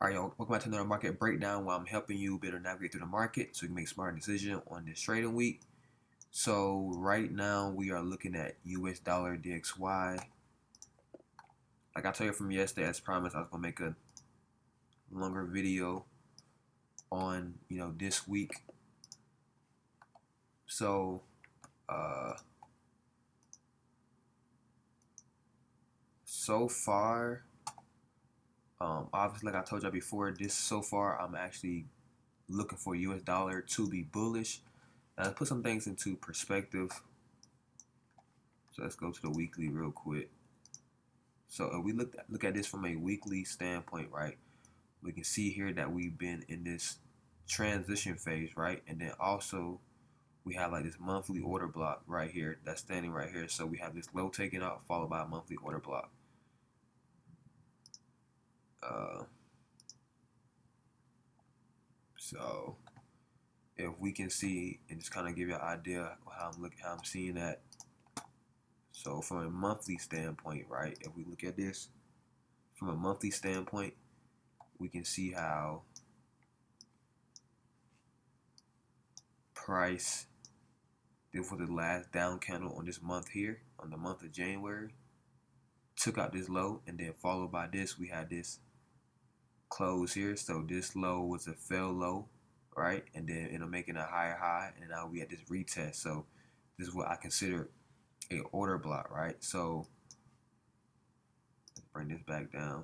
All right, y'all. Welcome back to another market breakdown where I'm helping you better navigate through the market so you can make smarter decisions on this trading week. So right now we are looking at US dollar DXY. Like I told you from yesterday, as promised, I was gonna make a longer video on this week. So uh, so far, obviously, like I told you before, this so far I'm actually looking for US dollar to be bullish. Now let's put some things into perspective. So let's go to the weekly real quick. So if we look at this from a weekly standpoint, right, we can see here that we've been in this transition phase, right, and then also we have like this monthly order block right here that's standing right here. So we have this low taken out followed by a monthly order block. Uh, so if we can see and just kind of give you an idea of how I'm seeing that. So from a monthly standpoint, right, if we look at this from a monthly standpoint, we can see how price for the last down candle on this month here, on the month of January, took out this low, and then followed by this, we had this close here. So this low was a fail low, right? And then making a higher high, and now we had this retest. So this is what I consider a order block, right? So let's bring this back down.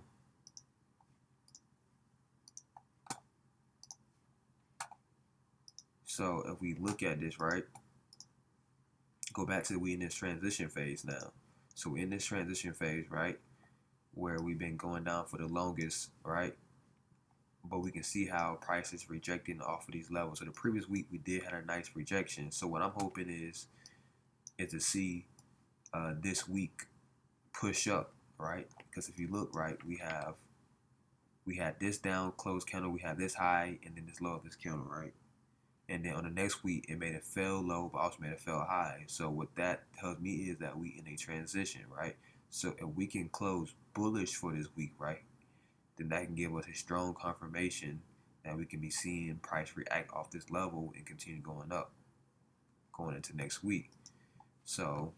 So if we look at this, right, go back to we in this transition phase now. So we're in this transition phase, right, where we've been going down for the longest, right? But we can see how price is rejecting off of these levels. So the previous week we did have a nice rejection. So what I'm hoping is to see this week push up, right? Because if you look, right, we had this down close candle, we had this high, and then this low of this candle, right? And then on the next week, it made it fell low, but also made it fell high. So what that tells me is that we in a transition, right? So if we can close bullish for this week, right, then that can give us a strong confirmation that we can be seeing price react off this level and continue going up going into next week. So,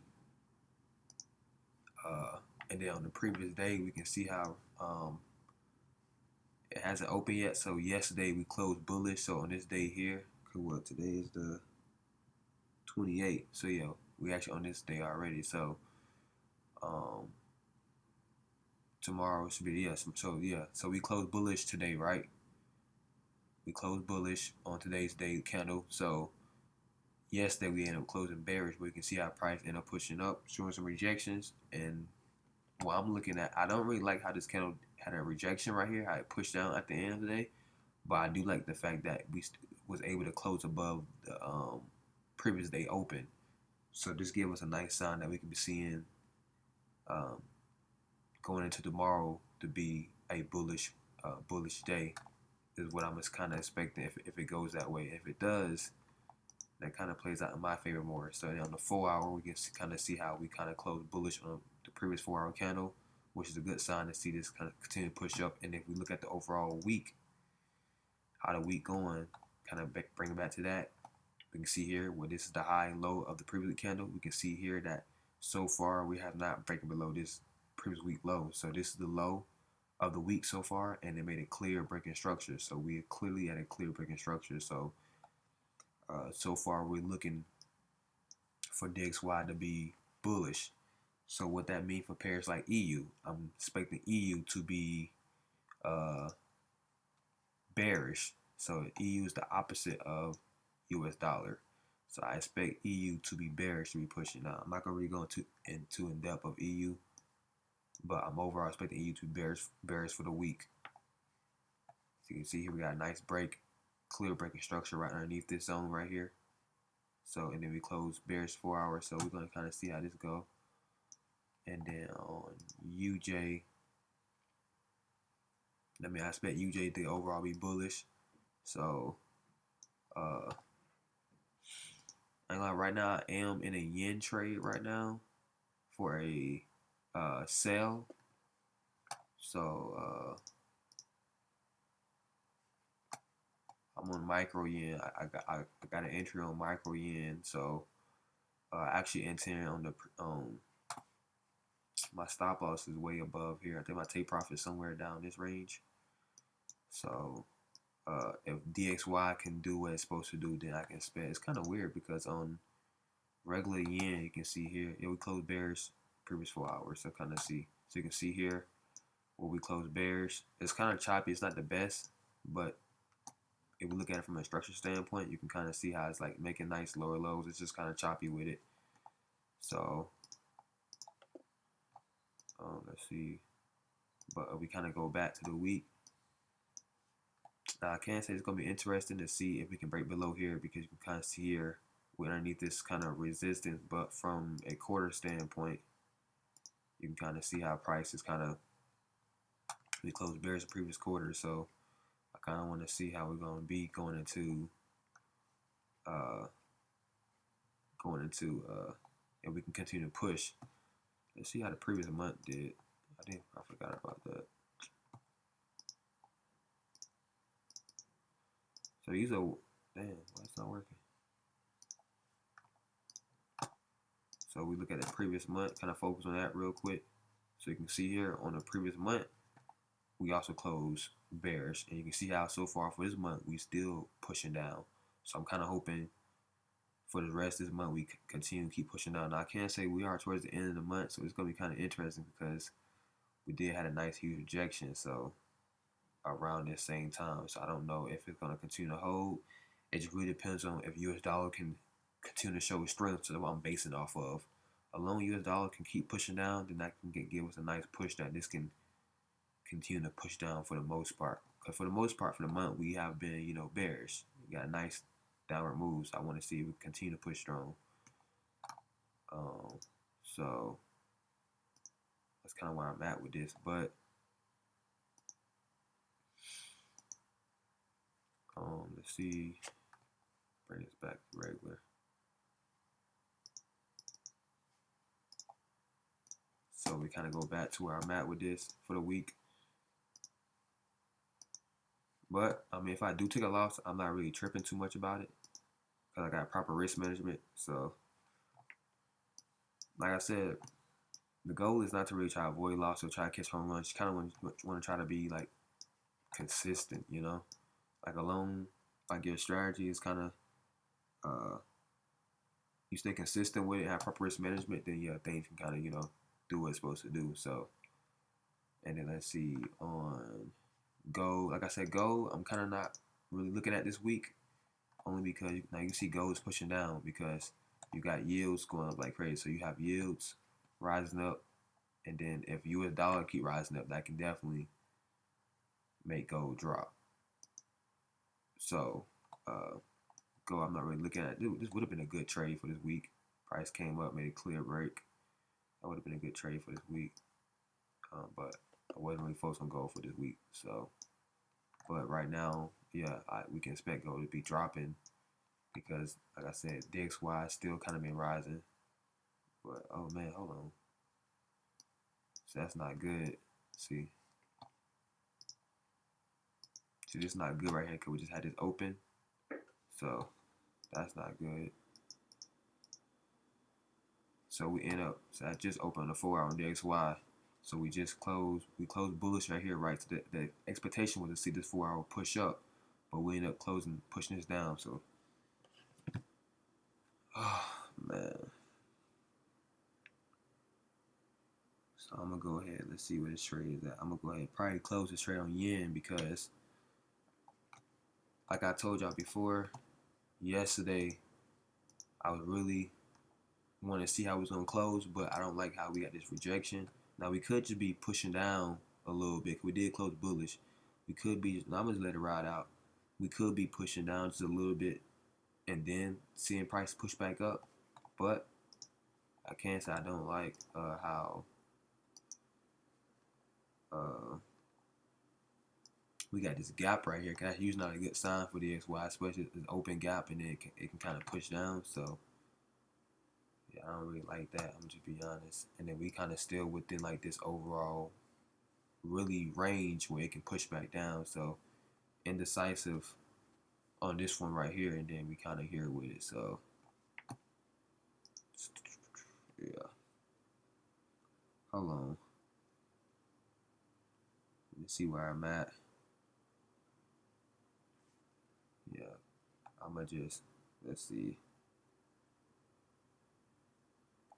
and then on the previous day, we can see how it hasn't opened yet. So yesterday we closed bullish. So on this day here, what today is the 28th. So yeah, we actually on this day already. So um, tomorrow should be So we closed bullish today, right? We closed bullish on today's day candle. So yesterday we ended up closing bearish, but you can see how price ended up pushing up, showing some rejections. And what I'm looking at, I don't really like how this candle had a rejection right here, how it pushed down at the end of the day. But I do like the fact that we was able to close above the previous day open. So this gave us a nice sign that we can be seeing um, going into tomorrow to be a bullish day is what I'm kind of expecting if it goes that way. If it does, that kind of plays out in my favor more. So on the 4 hour, we can kind of see how we kind of close bullish on the previous 4 hour candle, which is a good sign to see this kind of continue to push up. And if we look at the overall week, how the week going, kind of bring it back to that. We can see here where this is the high and low of the previous candle. We can see here that so far we have not breaking below this previous week low. So this is the low of the week so far, and it made a clear breaking structure. So we clearly had a clear breaking structure. So so far we're looking for DXY to be bullish. So what that means for pairs like EU, I'm expecting EU to be bearish. So EU is the opposite of US dollar. So I expect EU to be bearish, to be pushing out. I'm not gonna really go into in depth of EU, but I'm overall expecting EU to be bearish for the week. So you can see here we got a nice break, clear breaking structure right underneath this zone right here. So and then we close bearish 4 hours. So we're gonna kind of see how this go. And then on UJ, I expect UJ to overall be bullish. So right now I am in a yen trade right now for a sell. So I'm on micro yen. I got an entry on micro yen, so actually entering on the my stop loss is way above here. I think my take profit is somewhere down this range. So if DXY can do what it's supposed to do, then I can expect. It's kind of weird because on regular yen, you can see here, yeah, we closed bearish previous 4 hours. So kind of see, so you can see here where we closed bearish. It's kind of choppy. It's not the best, but if we look at it from a structure standpoint, you can kind of see how it's like making nice lower lows. It's just kind of choppy with it. So let's see. But we kind of go back to the week. Now I can say it's going to be interesting to see if we can break below here, because you can kind of see here we're underneath this kind of resistance. But from a quarter standpoint, you can kind of see how price is kind of, we closed bearish the previous quarter. So I kind of want to see how we're going to be going into if we can continue to push. Let's see how the previous month did. I forgot about that. So these are, damn, why it's not working? So we look at the previous month, kind of focus on that real quick. So you can see here on the previous month, we also closed bearish, and you can see how so far for this month we still pushing down. So I'm kind of hoping for the rest of this month we continue to keep pushing down. Now I can't say we are towards the end of the month, so it's gonna be kind of interesting because we did have a nice huge rejection. So around this same time, so I don't know if it's gonna continue to hold. It just really depends on if US dollar can continue to show strength. So that's what I'm basing off of. A long US dollar can keep pushing down, then that can give us a nice push that this can continue to push down for the most part. Because for the most part, for the month, we have been, bearish. We got a nice downward moves. I want to see if we continue to push strong. So that's kind of where I'm at with this. But let's see. Bring this back to regular. So we kind of go back to where I'm at with this for the week. But I mean, if I do take a loss, I'm not really tripping too much about it because I got proper risk management. So, like I said, the goal is not to really try to avoid loss or try to catch home runs. You kind of want to try to be like consistent, Like alone, like your strategy is kind of you stay consistent with it, have proper risk management, then yeah, things can kind of do what it's supposed to do. So, and then let's see on gold. Like I said, gold, I'm kind of not really looking at this week, only because now you see gold is pushing down because you got yields going up like crazy. So you have yields rising up, and then if US dollar keep rising up, that can definitely make gold drop. So gold, I'm not really looking at. This would have been a good trade for this week. Price came up, made a clear break. That would have been a good trade for this week. But I wasn't really focused on gold for this week. So, but right now, yeah, we can expect gold to be dropping because, like I said, DXY still kind of been rising. But oh man, hold on. So that's not good. See, this is not good right here because we just had this open. So that's not good. So we end up. So I just opened the 4 hour on DXY. So we just closed. We closed bullish right here, right? So the expectation was to see this 4 hour push up, but we end up pushing this down. So, oh man. So I'm gonna go ahead. Let's see where this trade is at. I'm gonna go ahead and probably close this trade on yen because, like I told y'all before, yesterday I was really want to see how it's gonna close, but I don't like how we got this rejection. Now we could just be pushing down a little bit. We did close bullish. We could be. I'm gonna let it ride out. We could be pushing down just a little bit, and then seeing price push back up. But I can't say I don't like how we got this gap right here. That's usually not a good sign for the XY, especially an open gap, and then it can kind of push down. So yeah, I don't really like that. I'm just be honest. And then we kind of still within like this overall really range where it can push back down. So indecisive on this one right here, and then we kind of here with it. So yeah, hold on. Let me see where I'm at. Yeah, I'ma just let's see.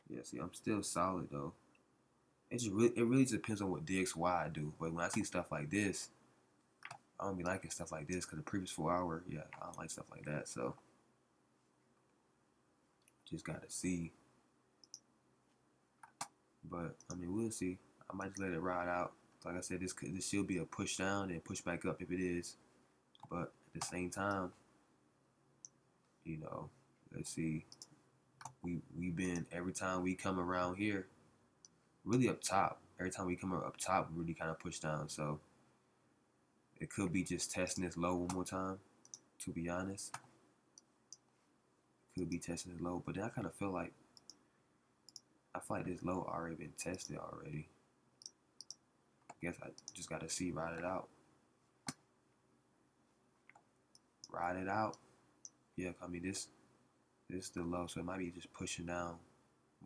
Yeah, see, I'm still solid though. It really depends on what DXY I do. But when I see stuff like this, I don't be liking stuff like this because the previous 4 hour, yeah, I don't like stuff like that. So just gotta see. But I mean, we'll see. I might just let it ride out. Like I said, this should be a push down and push back up if it is. But at the same time, you know, let's see. We've been every time we come around here, really up top. Every time we come up top, we really kind of push down. So it could be just testing this low one more time. To be honest, could be testing this low, but then I kind of I feel like this low already been tested already. I guess I just gotta see, ride it out. Ride it out. Yeah, I mean this is the low, so it might be just pushing down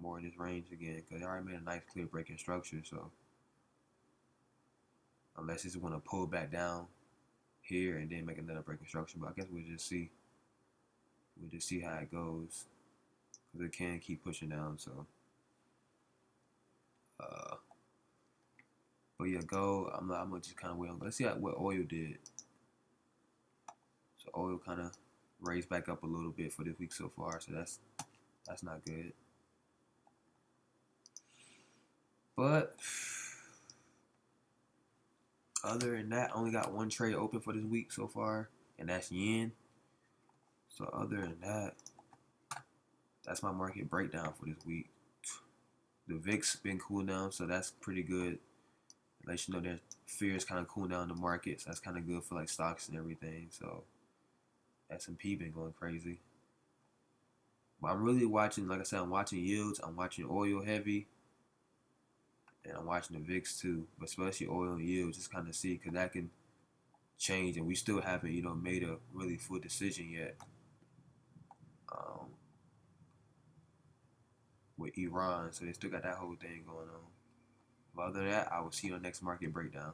more in this range again because it already made a nice clear breaking structure. So unless it's want to pull back down here and then make another breaking structure, but I guess we'll just see. We'll just see how it goes because it can keep pushing down. So, uh, but yeah, gold. I'm gonna just kind of wait on. Let's see what oil did. So oil kind of raised back up a little bit for this week so far. So that's not good. But other than that, I only got one trade open for this week so far, and that's yen. So other than that, that's my market breakdown for this week. The VIX been cooling down, so that's pretty good. It lets you know that fears kind of cool down the markets. So that's kind of good for like stocks and everything. So S&P been going crazy. But I'm really watching, like I said, I'm watching yields. I'm watching oil heavy, and I'm watching the VIX too. But especially oil and yields, just kind of see because that can change, and we still haven't, made a really full decision yet um, with Iran. So they still got that whole thing going on. But other than that, I will see you on next market breakdown.